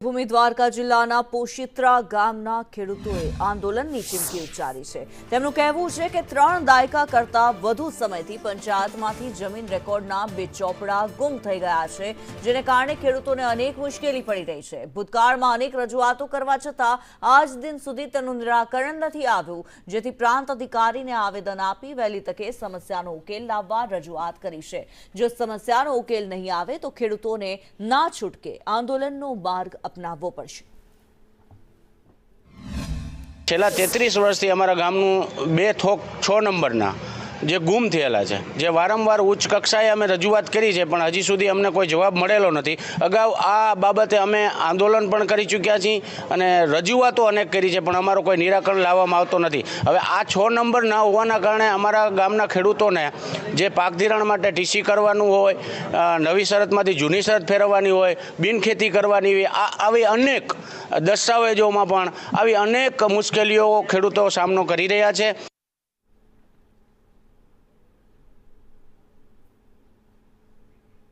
દેવભૂમિ દ્વારકા જિલ્લાના પોશિત્રા ગામના ખેડૂતોએ આંદોલનની ચીમકી ઉચ્ચારી છે। તેમનું કહેવું છે કે 3 દાયકા કરતા વધુ સમયથી પંચાયતમાંથી જમીન રેકોર્ડના 2 ચોપડા ગુમ થઈ ગયા છે, જેને કારણે ખેડૂતોને અનેક મુશ્કેલી પડી રહી છે। ભૂતકાળમાં અનેક રજૂઆતો કરવા છતાં આજ દિન સુધી તેનું નિરાકરણ નથી આવ્યું, જેથી પ્રાંત અધિકારીને આવેદન આપી વહેલી તકે સમસ્યાનો ઉકેલ લાવવા રજૂઆત કરી છે। જો સમસ્યાનો ઉકેલ નહીં આવે તો ખેડૂતોને ના છૂટકે આંદોલનનો માર્ગ અપનાવવો પડશે। છેલ્લા 33 વર્ષથી અમારા ગામનું 2 થોક 6 નંબરના જે ગુમ થયેલા છે, જે વારંવાર ઉચ્ચ કક્ષાએ અમે રજૂઆત કરી છે, પણ હજી સુધી અમને કોઈ જવાબ મળેલો નથી। અગાઉ આ બાબતે અમે આંદોલન પણ કરી ચૂક્યા છીએ અને રજૂઆતો અનેક કરી છે, પણ અમારો કોઈ નિરાકરણ લાવવામાં આવતો નથી। હવે આ 6 નંબર ના હોવાના કારણે અમારા ગામના ખેડૂતોને જે પાક ધિરાણ માટે ટીસી કરવાનું હોય, નવી શરતમાંથી જૂની શરત ફેરવવાની હોય, બિનખેતી કરવાની હોય, આવી અનેક દસ્તાવેજોમાં પણ આવી અનેક મુશ્કેલીઓ ખેડૂતો સામનો કરી રહ્યા છે।